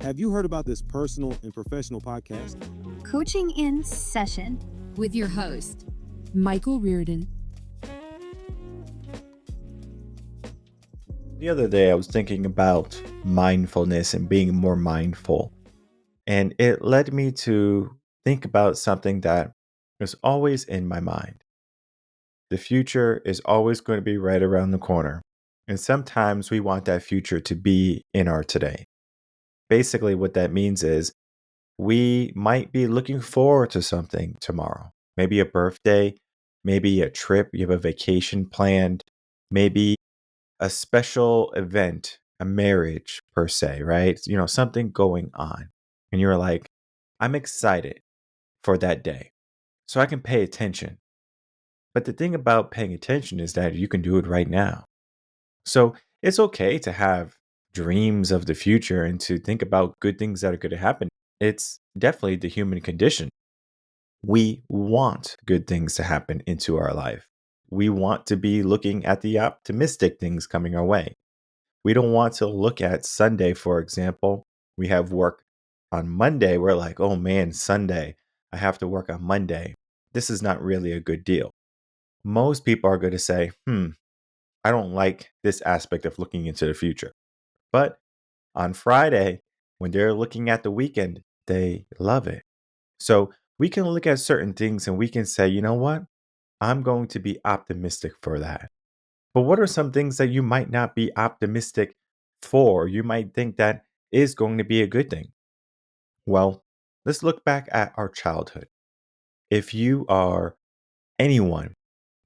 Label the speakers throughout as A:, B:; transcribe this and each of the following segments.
A: Have you heard about this personal and professional podcast?
B: Coaching in Session
C: with your host, Michael Rearden.
D: The other day, I was thinking about mindfulness and being more mindful, and it led me to think about something that is always in my mind. The future is always going to be right around the corner, and sometimes we want that future to be in our today. Basically, what that means is we might be looking forward to something tomorrow, maybe a birthday, maybe a trip, you have a vacation planned, maybe a special event, a marriage per se, right? Something going on. And you're like, I'm excited for that day so I can pay attention. But the thing about paying attention is that you can do it right now. So it's okay to have dreams of the future and to think about good things that are going to happen. It's definitely the human condition. We want good things to happen into our life. We want to be looking at the optimistic things coming our way. We don't want to look at Sunday, for example. We have work on Monday. We're like, oh man, Sunday. I have to work on Monday. This is not really a good deal. Most people are going to say, I don't like this aspect of looking into the future. But on Friday, when they're looking at the weekend, they love it. So we can look at certain things and we can say, you know what? I'm going to be optimistic for that. But what are some things that you might not be optimistic for? You might think that is going to be a good thing. Well, let's look back at our childhood. If you are anyone,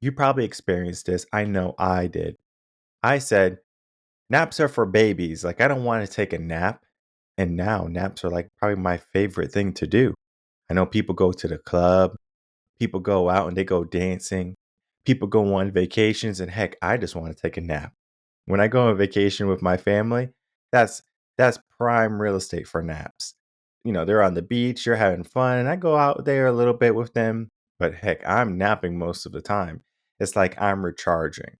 D: you probably experienced this. I know I did. I said, naps are for babies. Like, I don't want to take a nap. And now naps are like probably my favorite thing to do. I know people go to the club, people go out and they go dancing, people go on vacations, and heck, I just want to take a nap. When I go on vacation with my family, that's that's prime real estate for naps. They're on the beach, you're having fun, and I go out there a little bit with them, but heck, I'm napping most of the time. It's like I'm recharging.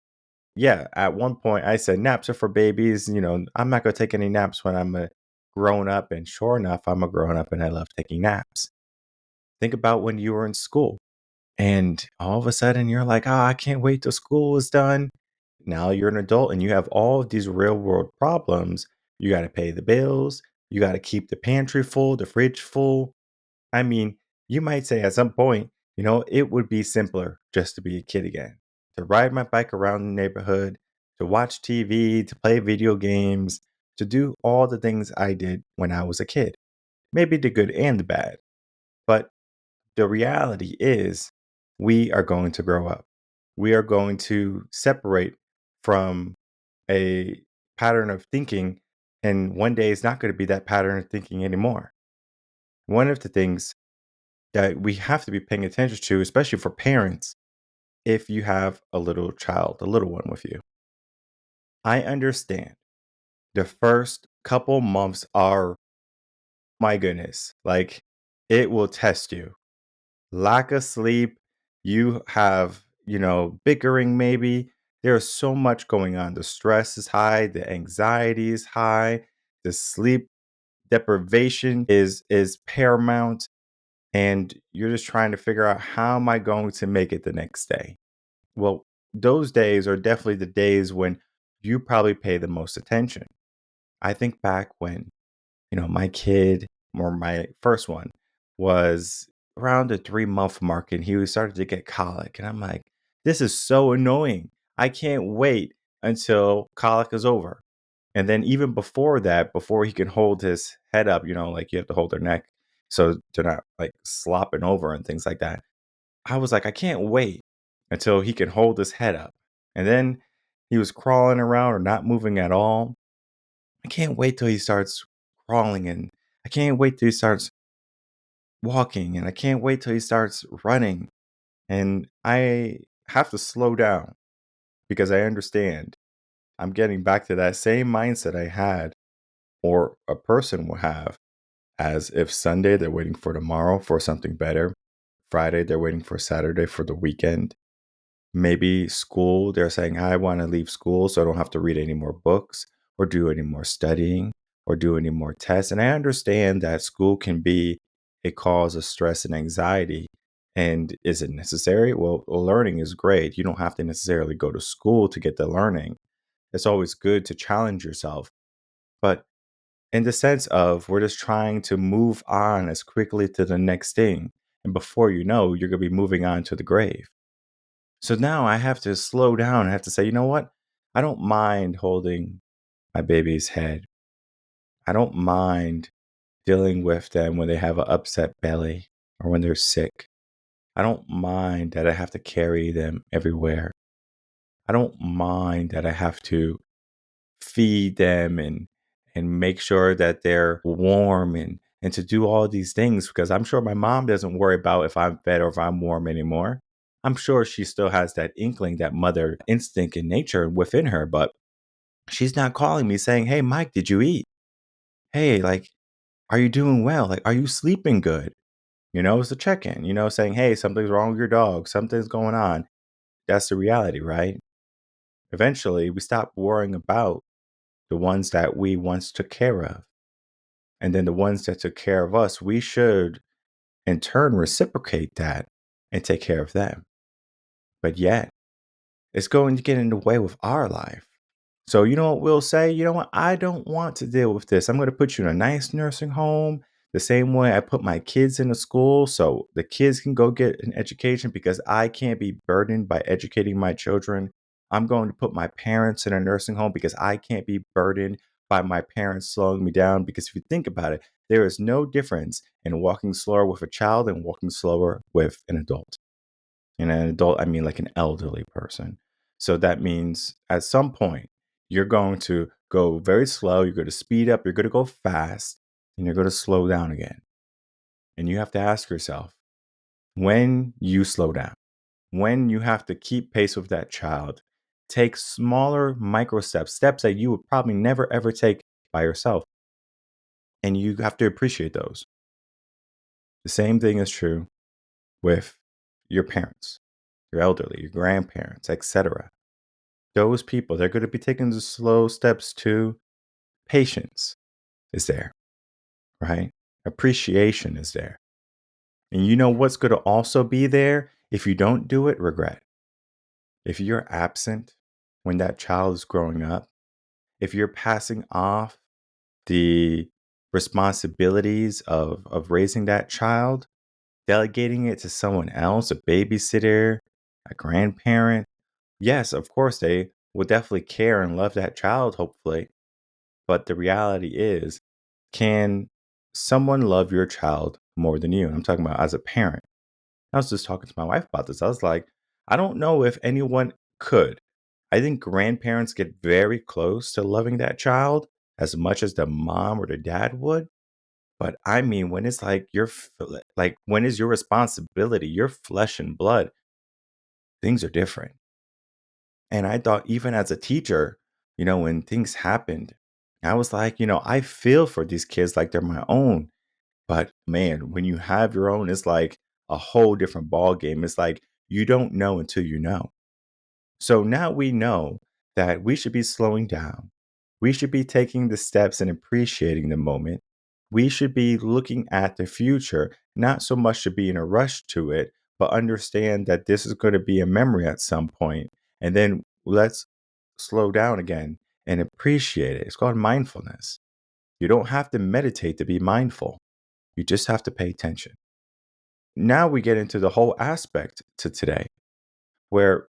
D: Yeah, at one point I said naps are for babies. I'm not going to take any naps when I'm a grown up, and sure enough, I'm a grown up and I love taking naps. Think about when you were in school and all of a sudden you're like, oh, I can't wait till school is done. Now you're an adult and you have all of these real world problems. You got to pay the bills. You got to keep the pantry full, the fridge full. I mean, you might say at some point, it would be simpler just to be a kid again, to ride my bike around the neighborhood, to watch TV, to play video games, to do all the things I did when I was a kid. Maybe the good and the bad. But the reality is, we are going to grow up. We are going to separate from a pattern of thinking, and one day it's not going to be that pattern of thinking anymore. One of the things that we have to be paying attention to, especially for parents, if you have a little child, a little one with you. I understand the first couple months are, my goodness, like it will test you. Lack of sleep, you have, bickering maybe. There's so much going on. The stress is high, the anxiety is high, the sleep deprivation is paramount, and you're just trying to figure out, how am I going to make it the next day? Well, those days are definitely the days when you probably pay the most attention. I think back when, my kid, or my first one, was around the 3 month mark and he was started to get colic. And I'm like, this is so annoying. I can't wait until colic is over. And then even before that, before he can hold his head up, like you have to hold their neck so they're not like slopping over and things like that. I was like, I can't wait until he can hold his head up. And then he was crawling around or not moving at all. I can't wait till he starts crawling, and I can't wait till he starts walking, and I can't wait till he starts running. And I have to slow down because I understand I'm getting back to that same mindset I had, or a person will have, as if Sunday they're waiting for tomorrow for something better. Friday they're waiting for Saturday for the weekend. Maybe school, they're saying, I want to leave school so I don't have to read any more books or do any more studying. or do any more tests. And I understand that school can be a cause of stress and anxiety. And is it necessary? Well, learning is great. You don't have to necessarily go to school to get the learning. It's always good to challenge yourself. But in the sense of we're just trying to move on as quickly to the next thing. And before you know, you're going to be moving on to the grave. So now I have to slow down. I have to say, you know what? I don't mind holding my baby's head. I don't mind dealing with them when they have an upset belly or when they're sick. I don't mind that I have to carry them everywhere. I don't mind that I have to feed them and make sure that they're warm and to do all these things because I'm sure my mom doesn't worry about if I'm fed or if I'm warm anymore. I'm sure she still has that inkling, that mother instinct in nature within her, but she's not calling me saying, "Hey, Mike, did you eat? Hey, like, are you doing well? Like, are you sleeping good?" It's a check in, saying, "Hey, something's wrong with your dog. Something's going on." That's the reality, right? Eventually, we stop worrying about the ones that we once took care of. And then the ones that took care of us, we should in turn reciprocate that and take care of them. But yet, it's going to get in the way with our life. So, you know what we'll say? You know what? I don't want to deal with this. I'm going to put you in a nice nursing home the same way I put my kids in a school so the kids can go get an education because I can't be burdened by educating my children. I'm going to put my parents in a nursing home because I can't be burdened by my parents slowing me down. Because if you think about it, there is no difference in walking slower with a child and walking slower with an adult. And an adult, I mean like an elderly person. So that means at some point, you're going to go very slow, you're going to speed up, you're going to go fast, and you're going to slow down again. And you have to ask yourself, when you slow down, when you have to keep pace with that child, take smaller micro steps, steps that you would probably never ever take by yourself. And you have to appreciate those. The same thing is true with your parents, your elderly, your grandparents, etc. Those people, they're going to be taking the slow steps too. Patience is there, right? Appreciation is there. And you know what's going to also be there if you don't do it? Regret. If you're absent when that child is growing up, if you're passing off the responsibilities of raising that child, delegating it to someone else, a babysitter, a grandparent, yes, of course, they will definitely care and love that child, hopefully. But the reality is, can someone love your child more than you? And I'm talking about as a parent. I was just talking to my wife about this. I was like, I don't know if anyone could. I think grandparents get very close to loving that child as much as the mom or the dad would. But I mean, when it's like like when is your responsibility, your flesh and blood, things are different. And I thought even as a teacher, when things happened, I was like, I feel for these kids like they're my own. But man, when you have your own, it's like a whole different ball game. It's like you don't know until you know. So now we know that we should be slowing down. We should be taking the steps and appreciating the moment. We should be looking at the future, not so much to be in a rush to it, but understand that this is going to be a memory at some point. And then let's slow down again and appreciate it. It's called mindfulness. You don't have to meditate to be mindful. You just have to pay attention. Now we get into the whole aspect to today where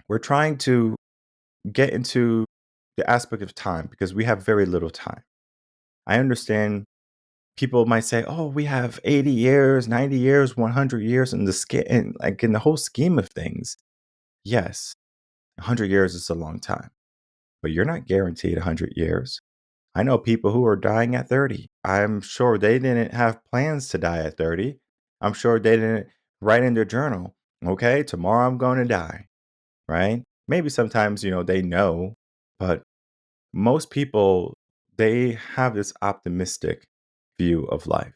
D: we're trying to get into the aspect of time because we have very little time. I understand people might say, "Oh, we have 80 years, 90 years, 100 years in in the whole scheme of things." Yes, 100 years is a long time, but you're not guaranteed 100 years. I know people who are dying at 30. I'm sure they didn't have plans to die at 30. I'm sure they didn't write in their journal, "Okay, tomorrow I'm going to die." Right? Maybe sometimes, they know, but most people, they have this optimistic view of life.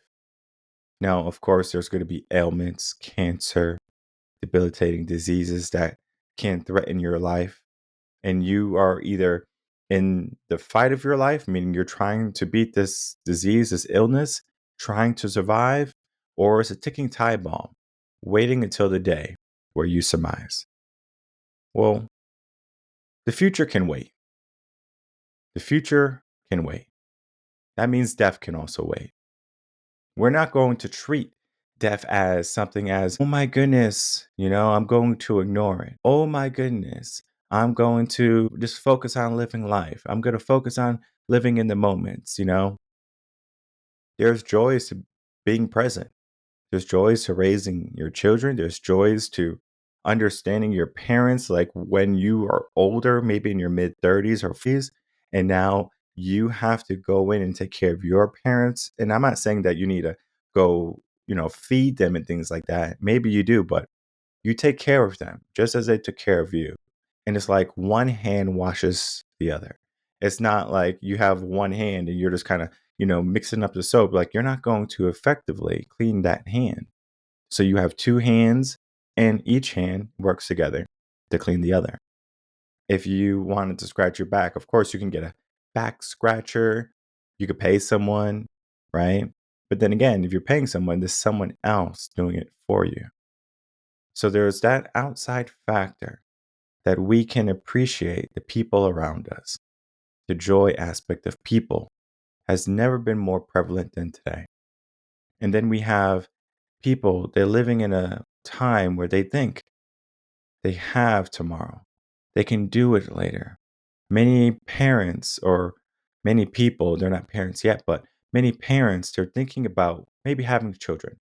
D: Now, of course, there's going to be ailments, cancer, debilitating diseases that can threaten your life. And you are either in the fight of your life, meaning you're trying to beat this disease, this illness, trying to survive, or is a ticking time bomb, waiting until the day where you surmise? Well, the future can wait. The future can wait. That means death can also wait. We're not going to treat death as something as, oh my goodness, I'm going to ignore it. Oh my goodness, I'm going to just focus on living life. I'm going to focus on living in the moments. There's joys to being present. There's joys to raising your children. There's joys to understanding your parents, like when you are older, maybe in your mid 30s or 40s, and now you have to go in and take care of your parents. And I'm not saying that you need to go, feed them and things like that. Maybe you do, but you take care of them just as they took care of you. And it's like one hand washes the other. It's not like you have one hand and you're just kind of, mixing up the soap. Like you're not going to effectively clean that hand. So you have two hands and each hand works together to clean the other. If you wanted to scratch your back, of course you can get a back scratcher. You could pay someone, right? But then again, if you're paying someone, there's someone else doing it for you. So there's that outside factor that we can appreciate the people around us. The joy aspect of people has never been more prevalent than today. And then we have people, they're living in a time where they think they have tomorrow. They can do it later. Many parents or many people, they're not parents yet, but many parents, they're thinking about maybe having children.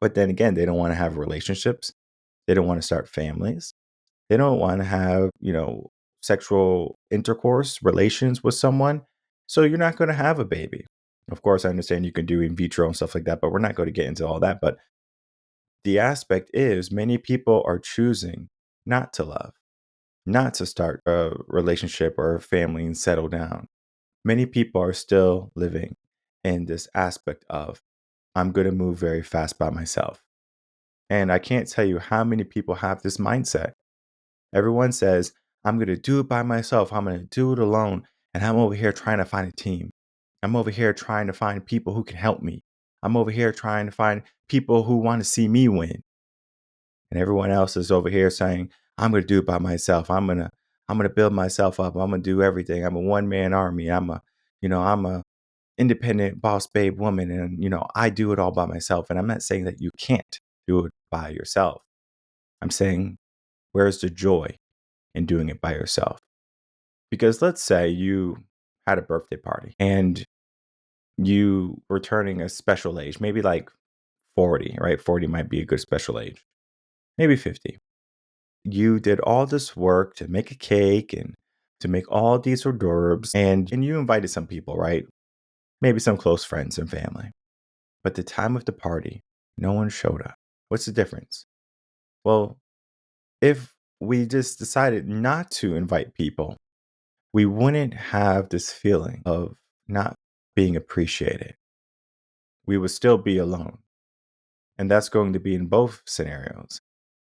D: But then again, they don't want to have relationships. They don't want to start families. They don't want to have, sexual intercourse, relations with someone. So you're not going to have a baby. Of course, I understand you can do in vitro and stuff like that, but we're not going to get into all that. But the aspect is many people are choosing not to love, not to start a relationship or a family and settle down. Many people are still living in this aspect of, I'm going to move very fast by myself. And I can't tell you how many people have this mindset. Everyone says, I'm going to do it by myself. I'm going to do it alone. And I'm over here trying to find a team. I'm over here trying to find people who can help me. I'm over here trying to find people who want to see me win. And everyone else is over here saying, I'm going to do it by myself. I'm going to build myself up. I'm going to do everything. I'm a one-man army. I'm a independent boss babe woman, and I do it all by myself. And I'm not saying that you can't do it by yourself. I'm saying, where's the joy in doing it by yourself? Because let's say you had a birthday party and you were turning a special age, maybe like 40, right? 40 might be a good special age. Maybe 50. You did all this work to make a cake and to make all these hors d'oeuvres, and you invited some people, right? Maybe some close friends and family. But the time of the party, no one showed up. What's the difference? Well, if we just decided not to invite people, we wouldn't have this feeling of not being appreciated. We would still be alone. And that's going to be in both scenarios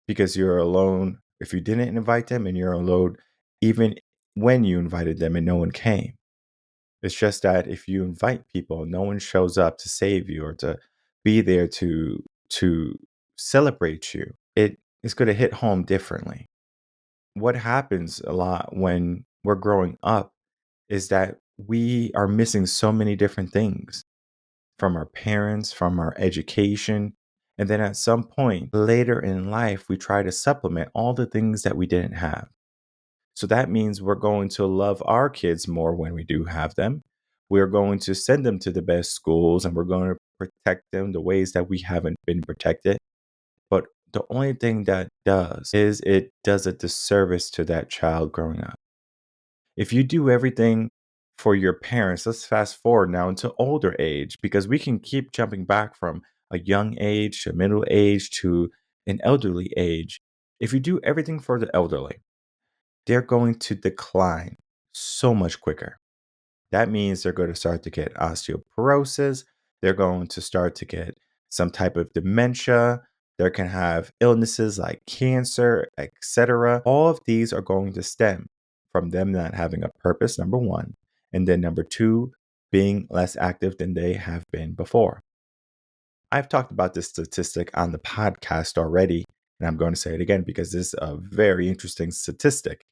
D: because you're alone if you didn't invite them, and you're alone even when you invited them and no one came. It's just that if you invite people, no one shows up to save you or to be there to celebrate you. It is going to hit home differently. What happens a lot when we're growing up is that we are missing so many different things from our parents, from our education. And then at some point later in life, we try to supplement all the things that we didn't have. So that means we're going to love our kids more when we do have them. We're going to send them to the best schools and we're going to protect them the ways that we haven't been protected. But the only thing that does is it does a disservice to that child growing up. If you do everything for your parents, let's fast forward now into older age because we can keep jumping back from a young age to middle age to an elderly age. If you do everything for the elderly, they're going to decline so much quicker. That means they're going to start to get osteoporosis. They're going to start to get some type of dementia. They can have illnesses like cancer, etc. All of these are going to stem from them not having a purpose, number one. And then number two, being less active than they have been before. I've talked about this statistic on the podcast already, and I'm going to say it again because this is a very interesting statistic.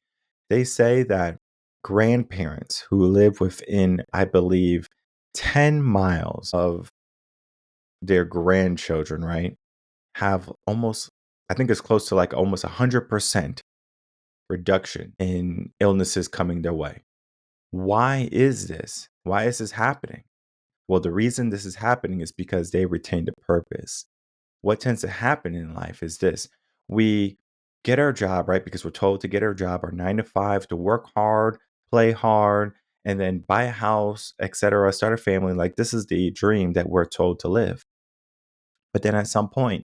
D: They say that grandparents who live within, I believe, 10 miles of their grandchildren, right, have almost, I think it's close to like almost 100% reduction in illnesses coming their way. Why is this? Why is this happening? Well, the reason this is happening is because they retained a purpose. What tends to happen in life is this: we get our job, right? Because we're told to get our job, our 9 to 5, to work hard, play hard, and then buy a house, etc., start a family. Like, this is the dream that we're told to live. But then at some point,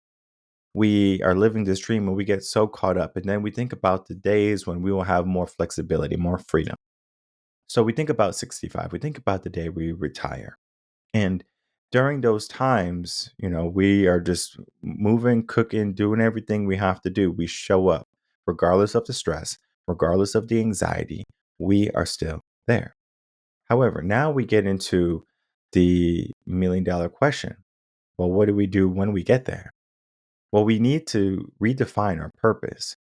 D: we are living this dream and we get so caught up. And then we think about the days when we will have more flexibility, more freedom. So we think about 65. We think about the day we retire. And during those times, we are just moving, cooking, doing everything we have to do. We show up regardless of the stress, regardless of the anxiety. We are still there. However, now we get into the $1 million question. Well, what do we do when we get there? Well, we need to redefine our purpose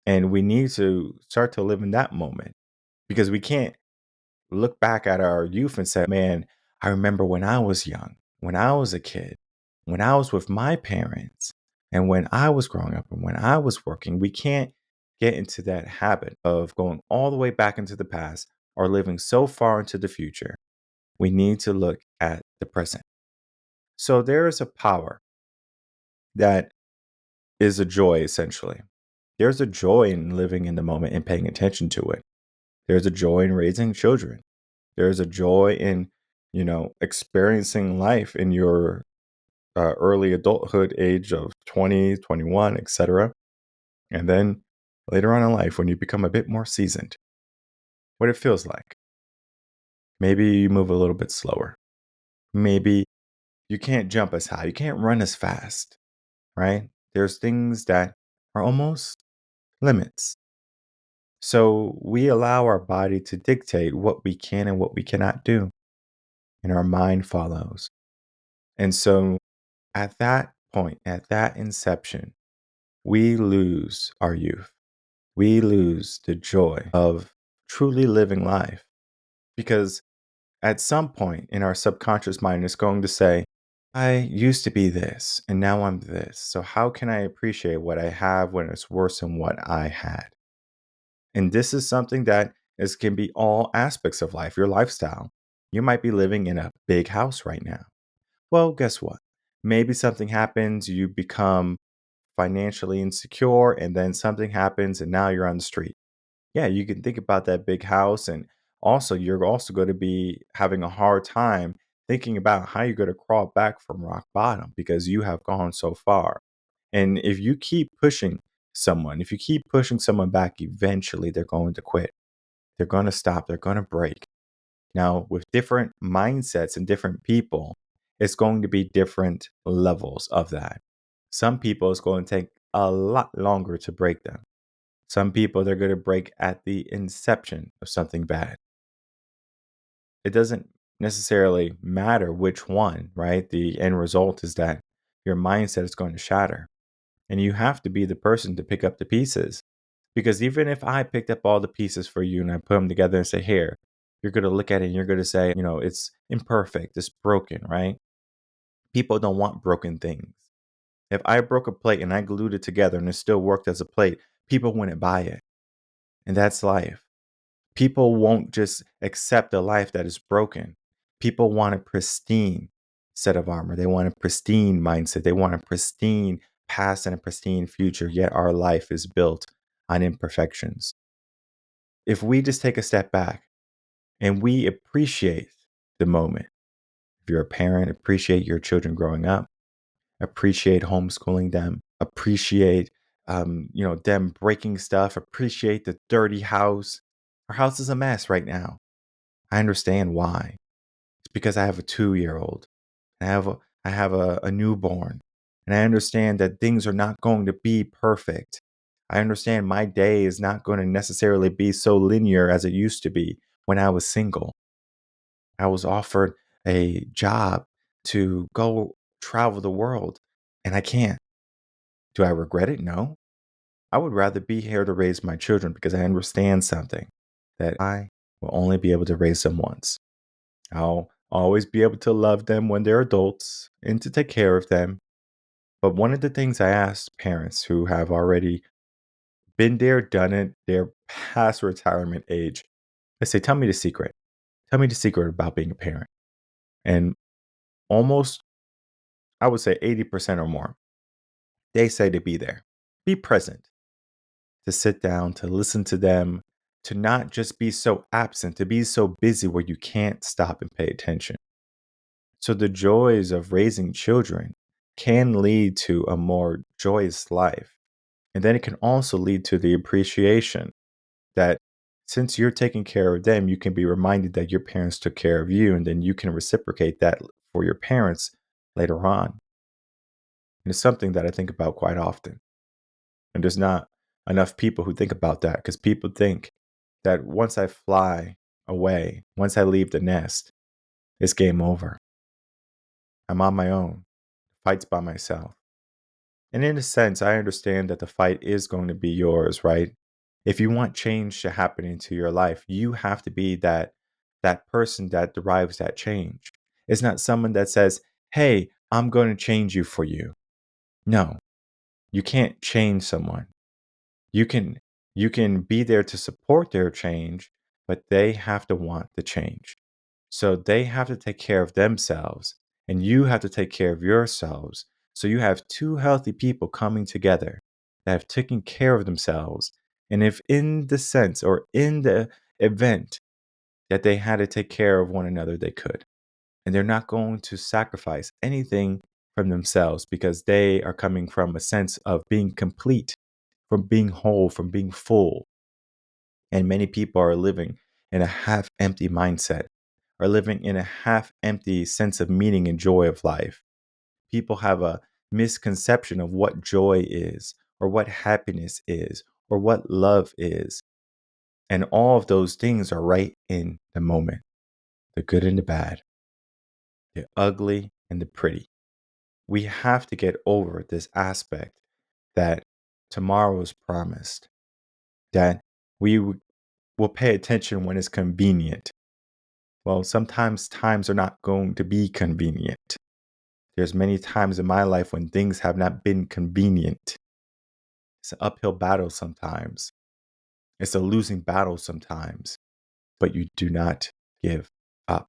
D: and we need to start to live in that moment because we can't look back at our youth and say, man, I remember when I was young, when I was a kid, when I was with my parents, and when I was growing up and when I was working. We can't get into that habit of going all the way back into the past or living so far into the future. We need to look at the present. So there is a power that is a joy, essentially. There's a joy in living in the moment and paying attention to it. There's a joy in raising children. There's a joy in, experiencing life in your early adulthood age of 20, 21, etc. And then later on in life, when you become a bit more seasoned, what it feels like. Maybe you move a little bit slower. Maybe you can't jump as high. You can't run as fast, right? There's things that are almost limits. So we allow our body to dictate what we can and what we cannot do, and our mind follows. And so at that point, at that inception, we lose our youth. We lose the joy of truly living life because at some point in our subconscious mind, it's going to say, I used to be this and now I'm this. So how can I appreciate what I have when it's worse than what I had? And this is something that can be all aspects of life, your lifestyle. You might be living in a big house right now. Well, guess what? Maybe something happens, you become financially insecure, and then something happens, and now you're on the street. Yeah, you can think about that big house, and also you're also going to be having a hard time thinking about how you're going to crawl back from rock bottom because you have gone so far. And if you keep pushing someone, if you keep pushing someone back, eventually they're going to quit. They're going to stop. They're going to break. Now, with different mindsets and different people, it's going to be different levels of that. Some people, it's going to take a lot longer to break them. Some people, they're going to break at the inception of something bad. It doesn't necessarily matter which one, right? The end result is that your mindset is going to shatter. And you have to be the person to pick up the pieces. Because even if I picked up all the pieces for you and I put them together and say, here, you're going to look at it and you're going to say, it's imperfect, it's broken, right? People don't want broken things. If I broke a plate and I glued it together and it still worked as a plate, people wouldn't buy it. And that's life. People won't just accept a life that is broken. People want a pristine set of armor. They want a pristine mindset. They want a pristine past and a pristine future, yet our life is built on imperfections. If we just take a step back and we appreciate the moment, if you're a parent, appreciate your children growing up, appreciate homeschooling them, appreciate them breaking stuff, appreciate the dirty house. Our house is a mess right now. I understand why. It's because I have a 2-year-old. I have a newborn. And I understand that things are not going to be perfect. I understand my day is not going to necessarily be so linear as it used to be when I was single. I was offered a job to go travel the world, and I can't. Do I regret it? No. I would rather be here to raise my children because I understand something that I will only be able to raise them once. I'll always be able to love them when they're adults and to take care of them. But one of the things I ask parents who have already been there, done it, they're past retirement age, I say, tell me the secret. Tell me the secret about being a parent. And almost, I would say 80% or more, they say to be there, be present, to sit down, to listen to them, to not just be so absent, to be so busy where you can't stop and pay attention. So the joys of raising children can lead to a more joyous life. And then it can also lead to the appreciation that since you're taking care of them, you can be reminded that your parents took care of you, and then you can reciprocate that for your parents later on. And it's something that I think about quite often. And there's not enough people who think about that because people think that once I fly away, once I leave the nest, it's game over. I'm on my own, fights by myself. And in a sense, I understand that the fight is going to be yours, right? If you want change to happen into your life, you have to be that person that derives that change. It's not someone that says, "Hey, I'm going to change you for you." No, you can't change someone. You can you can be there to support their change, but they have to want the change. So they have to take care of themselves and you have to take care of yourselves. So you have two healthy people coming together that have taken care of themselves. And if in the sense or in the event that they had to take care of one another, they could. And they're not going to sacrifice anything from themselves because they are coming from a sense of being complete, from being whole, from being full. And many people are living in a half empty mindset, are living in a half empty sense of meaning and joy of life. People have a misconception of what joy is, or what happiness is, or what love is. And all of those things are right in the moment, the good and the bad, the ugly and the pretty. We have to get over this aspect that tomorrow is promised, that we will pay attention when it's convenient. Well, sometimes times are not going to be convenient. There's many times in my life when things have not been convenient. It's an uphill battle sometimes. It's a losing battle sometimes, but you do not give up.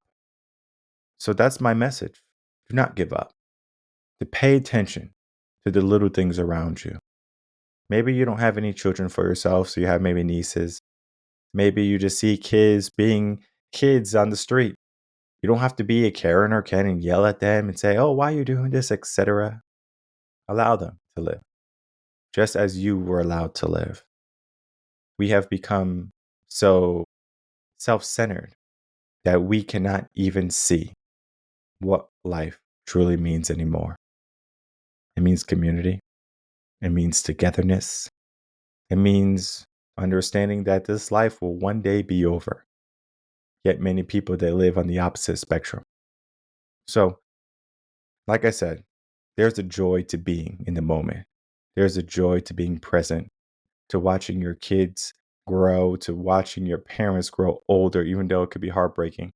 D: So that's my message. Do not give up. To pay attention to the little things around you. Maybe you don't have any children for yourself, so you have maybe nieces. Maybe you just see kids being kids on the street. You don't have to be a Karen or Ken and yell at them and say, "Oh, why are you doing this?" etc. Allow them to live, just as you were allowed to live. We have become so self-centered that we cannot even see what life truly means anymore. It means community. It means togetherness. It means understanding that this life will one day be over. Yet many people they live on the opposite spectrum. So, like I said, there's a joy to being in the moment. There's a joy to being present, to watching your kids grow, to watching your parents grow older, even though it could be heartbreaking.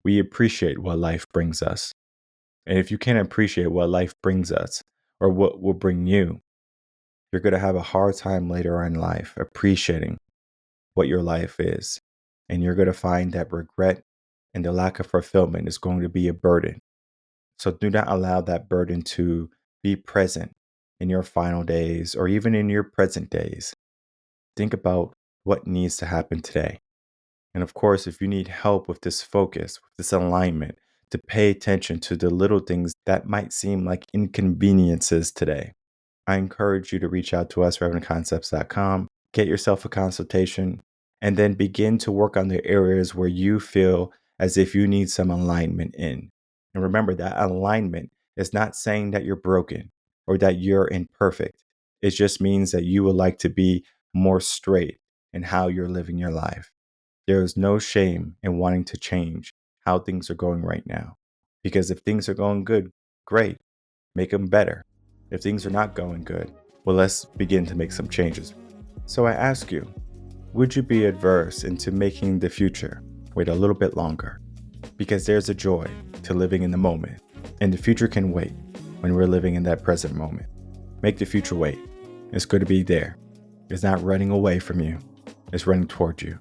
D: We appreciate what life brings us. And if you can't appreciate what life brings us or what will bring you, you're going to have a hard time later in life appreciating what your life is. And you're going to find that regret and the lack of fulfillment is going to be a burden. So do not allow that burden to be present in your final days or even in your present days. Think about what needs to happen today. And of course, if you need help with this focus, with this alignment, to pay attention to the little things that might seem like inconveniences today, I encourage you to reach out to us, revenconcepts.com, get yourself a consultation, and then begin to work on the areas where you feel as if you need some alignment in. And remember that alignment is not saying that you're broken or that you're imperfect. It just means that you would like to be more straight in how you're living your life. There is no shame in wanting to change how things are going right now. Because if things are going good, great, make them better. If things are not going good, well, let's begin to make some changes. So I ask you, would you be adverse into making the future wait a little bit longer? Because there's a joy to living in the moment, and the future can wait when we're living in that present moment. Make the future wait. It's going to be there. It's not running away from you. It's running toward you.